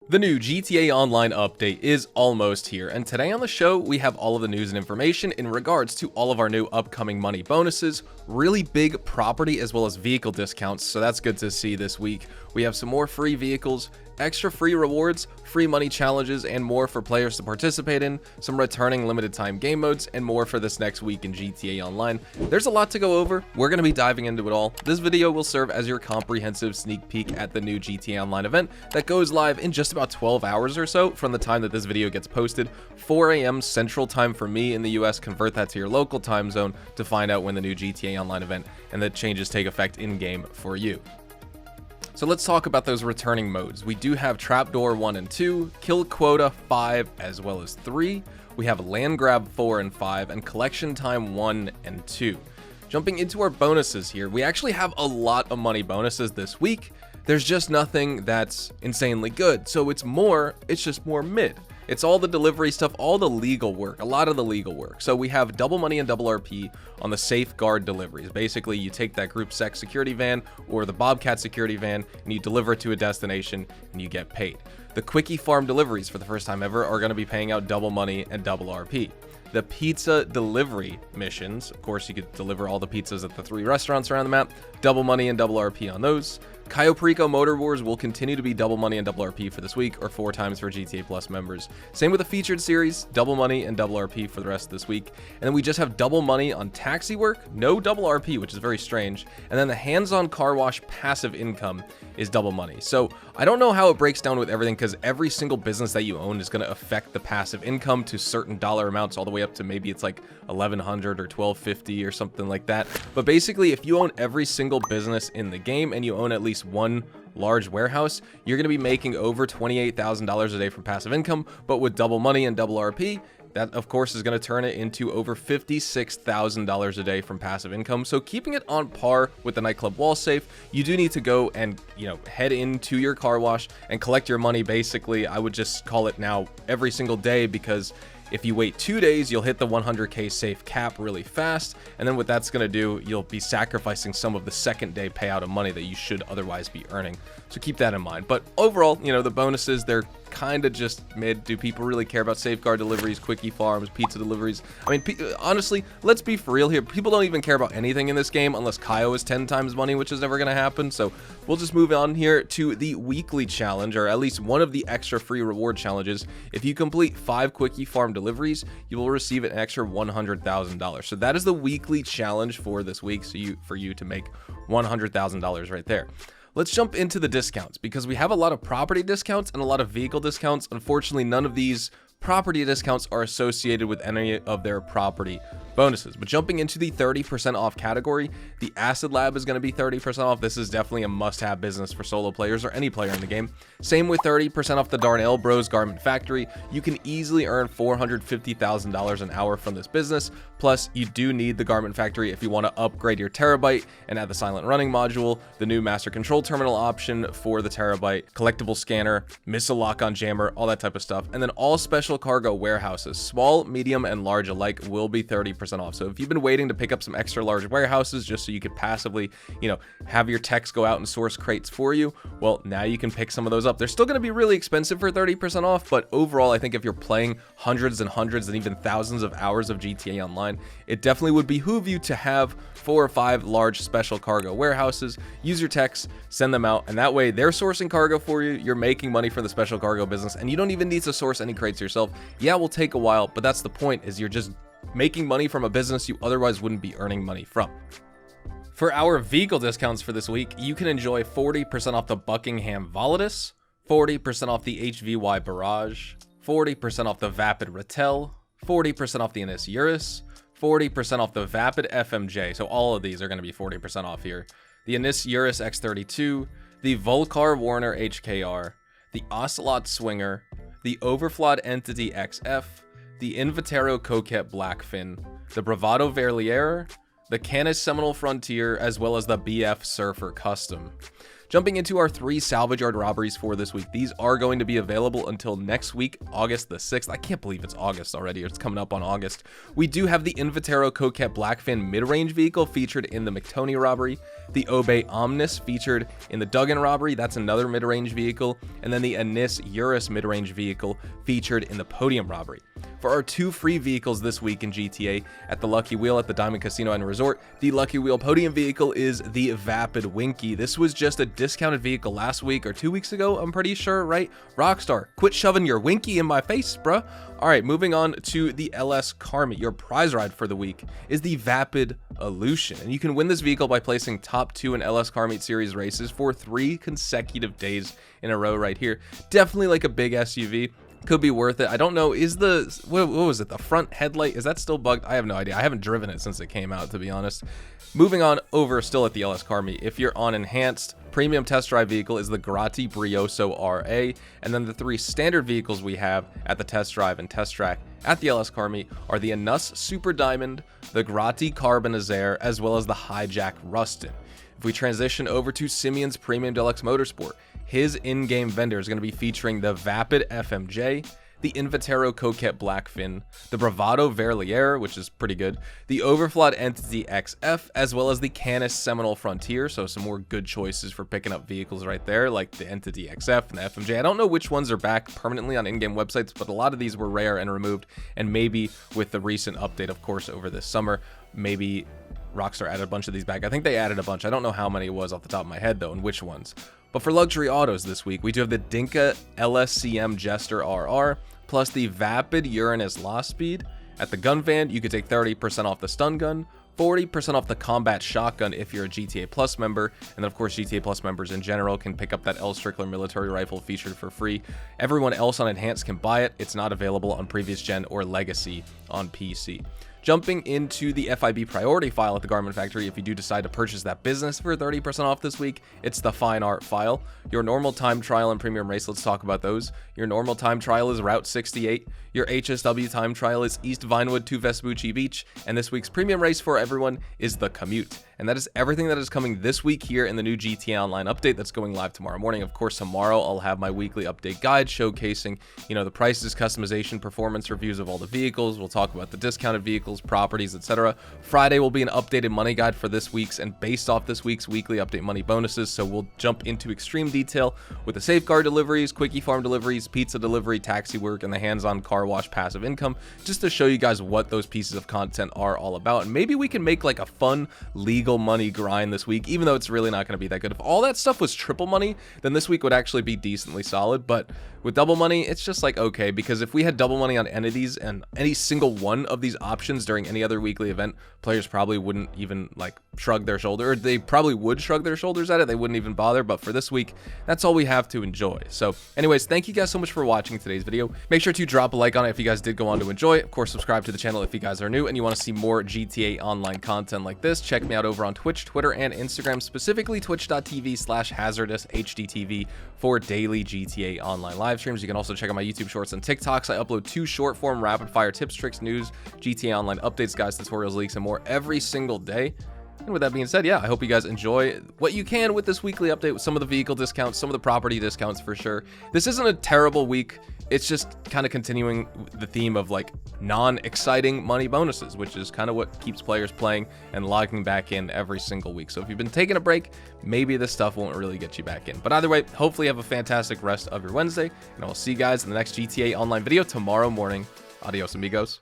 The new GTA Online update is almost here, and today on the show we have all of the news and information in regards to all of our new upcoming money bonuses, really big property as well as vehicle discounts, so that's good to see this week. We have some more free vehicles, extra free rewards, free money challenges, and more for players to participate in, some returning limited time game modes, and more for this next week in GTA Online. There's a lot to go over. We're going to be diving into it all. This video will serve as your comprehensive sneak peek at the new GTA Online event that goes live in just about 12 hours or so from the time that this video gets posted. 4 a.m. Central Time for me in the US. Convert that to your local time zone to find out when the new GTA Online event and the changes take effect in-game for you. So let's talk about those returning modes. We do have Trapdoor 1 and 2, Kill Quota 5 as well as 3. We have Land Grab 4 and 5, and Collection Time 1 and 2. Jumping into our bonuses here, we actually have a lot of money bonuses this week. There's just nothing that's insanely good, so it's just more mid. It's all the delivery stuff, all the legal work, a lot of the legal work. So we have double money and double RP on the safeguard deliveries. Basically, you take that group sex security van or the Bobcat security van and you deliver it to a destination and you get paid. The quickie farm deliveries for the first time ever are going to be paying out double money and double RP. The pizza delivery missions, of course, you could deliver all the pizzas at the 3 restaurants around the map, double money and double RP on those. Cayo Perico Motor Wars will continue to be double money and double RP for this week, or 4 times for GTA Plus members. Same with the featured series, double money and double RP for the rest of this week. And then we just have double money on taxi work, no double RP, which is very strange. And then the hands-on car wash passive income is double money. So I don't know how it breaks down with everything, because every single business that you own is going to affect the passive income to certain dollar amounts, all the way up to maybe it's like 1100 or 1250 or something like that. But basically, if you own every single business in the game and you own at least one large warehouse, you're going to be making over $28,000 a day from passive income. But with double money and double RP, that of course is going to turn it into over $56,000 a day from passive income. So keeping it on par with the nightclub wall safe, you do need to go and, head into your car wash and collect your money. Basically, I would just call it now every single day, because if you wait 2 days, you'll hit the 100K safe cap really fast. And then what that's going to do, you'll be sacrificing some of the second day payout of money that you should otherwise be earning. So keep that in mind. But overall, the bonuses, they're kind of just mid. Do people really care about safeguard deliveries, quickie farms, pizza deliveries? I mean, honestly, let's be for real here. People don't even care about anything in this game unless Cayo is 10 times money, which is never going to happen. So we'll just move on here to the weekly challenge, or at least one of the extra free reward challenges. If you complete 5 quickie farm deliveries, you will receive an extra $100,000. So that is the weekly challenge for this week, so for you to make $100,000 right there. Let's jump into the discounts, because we have a lot of property discounts and a lot of vehicle discounts. Unfortunately, none of these property discounts are associated with any of their property bonuses. But jumping into the 30% off category, the Acid Lab is going to be 30% off. This is definitely a must-have business for solo players or any player in the game. Same with 30% off the Darnell Bros Garment Factory. You can easily earn $450,000 an hour from this business. Plus, you do need the Garment Factory if you want to upgrade your Terabyte and add the Silent Running module, the new Master Control Terminal option for the Terabyte, collectible scanner, missile lock-on jammer, all that type of stuff. And then all special cargo warehouses, small, medium, and large alike, will be 30% off. So if you've been waiting to pick up some extra large warehouses just so you could passively, have your techs go out and source crates for you, well, now you can pick some of those up. They're still going to be really expensive for 30% off, but overall, I think if you're playing hundreds and hundreds and even thousands of hours of GTA Online, it definitely would behoove you to have 4 or 5 large special cargo warehouses. Use your techs, send them out, and that way they're sourcing cargo for you. You're making money for the special cargo business, and you don't even need to source any crates yourself. Yeah, it will take a while, but that's the point, is you're just making money from a business you otherwise wouldn't be earning money from. For our vehicle discounts for this week, you can enjoy 40% off the Buckingham Volatus, 40% off the HVY Barrage, 40% off the Vapid Ratel, 40% off the Anis Urus, 40% off the Vapid FMJ. So all of these are going to be 40% off here. The Anis Urus X32, the Volcar Warner HKR, the Ocelot Swinger, the Overflawed Entity XF, the Invitero Coquette Blackfin, the Bravado Verlier, the Canis Seminole Frontier, as well as the BF Surfer Custom. Jumping into our 3 salvage yard robberies for this week. These are going to be available until next week, August the 6th. I can't believe it's August already. It's coming up on August. We do have the Invitero Coquette Blackfin mid-range vehicle featured in the McToney robbery, the Obey Omnis featured in the Duggan robbery. That's another mid-range vehicle. And then the Anis Urus mid-range vehicle featured in the Podium robbery. For our 2 free vehicles this week in GTA, at the Lucky Wheel at the Diamond Casino and Resort, the Lucky Wheel Podium vehicle is the Vapid Winky. This was just a discounted vehicle last week or 2 weeks ago, I'm pretty sure, right? Rockstar, quit shoving your Winky in my face, bruh. Alright, moving on to the LS Car Meet. Your prize ride for the week is the Vapid Illusion, and you can win this vehicle by placing top 2 in LS Car Meet series races for 3 consecutive days in a row right here. Definitely like a big SUV. Could be worth it. I don't know, is the, what was it, the front headlight, is that still bugged? I have no idea. I haven't driven it since it came out, to be honest. Moving on over, still at the LS Car Meet, if you're on enhanced, premium test drive vehicle is the Grotti Brioso RA, and then the 3 standard vehicles we have at the test drive and test track at the LS Car Meet are the Anus Super Diamond, the Grotti Carbonizaire, as well as the Hijack Rustin. If we transition over to Simeon's Premium Deluxe Motorsport, his in-game vendor is going to be featuring the Vapid FMJ, the Invitero Coquette Blackfin, the Bravado Verlier, which is pretty good, the Overflod Entity XF, as well as the Canis Seminole Frontier. So some more good choices for picking up vehicles right there, like the Entity XF and the FMJ. I don't know which ones are back permanently on in-game websites, but a lot of these were rare and removed, and maybe with the recent update, of course, over this summer, maybe Rockstar added a bunch of these back. I think they added a bunch. I don't know how many it was off the top of my head, though, and which ones. But for luxury autos this week, we do have the Dinka LSCM Jester RR, plus the Vapid Uranus Lost Speed. At the gun van, you could take 30% off the stun gun, 40% off the combat shotgun if you're a GTA Plus member, and then of course GTA Plus members in general can pick up that L. Strickler military rifle featured for free. Everyone else on Enhanced can buy it. It's not available on previous gen or Legacy on PC. Jumping into the FIB priority file at the Garment Factory, if you do decide to purchase that business for 30% off this week, it's the Fine Art file. Your normal time trial and premium race, let's talk about those. Your normal time trial is Route 68. Your HSW time trial is East Vinewood to Vespucci Beach. And this week's premium race for everyone is the Commute. And that is everything that is coming this week here in the new GTA Online update that's going live tomorrow morning. Of course, tomorrow I'll have my weekly update guide showcasing, the prices, customization, performance reviews of all the vehicles. We'll talk about the discounted vehicles, properties, etc. Friday will be an updated money guide for this week's and based off this week's weekly update money bonuses. So we'll jump into extreme detail with the safeguard deliveries, quickie farm deliveries, pizza delivery, taxi work, and the hands-on car wash passive income, just to show you guys what those pieces of content are all about. And maybe we can make like a fun legal money grind this week, even though it's really not going to be that good. If all that stuff was triple money, then this week would actually be decently solid. But with double money, it's just like, okay, because if we had double money on entities and any single one of these options during any other weekly event, players probably wouldn't even like shrug their shoulder, or they probably would shrug their shoulders at it. They wouldn't even bother. But for this week, that's all we have to enjoy. So anyways, thank you guys so much for watching today's video. Make sure to drop a like on it if you guys did go on to enjoy it. Of course, subscribe to the channel if you guys are new and you want to see more GTA Online content like this. Check me out over on Twitch, Twitter, and Instagram, specifically twitch.tv/HazardusHDTV for daily GTA Online live streams. You can also check out my YouTube shorts and TikToks. I upload 2 short-form rapid-fire tips, tricks, news, GTA Online updates, guys, tutorials, leaks, and more every single day. And with that being said, yeah, I hope you guys enjoy what you can with this weekly update, with some of the vehicle discounts, some of the property discounts for sure. This isn't a terrible week. It's just kind of continuing the theme of like non-exciting money bonuses, which is kind of what keeps players playing and logging back in every single week. So if you've been taking a break, maybe this stuff won't really get you back in. But either way, hopefully you have a fantastic rest of your Wednesday, and I'll see you guys in the next GTA Online video tomorrow morning. Adios, amigos.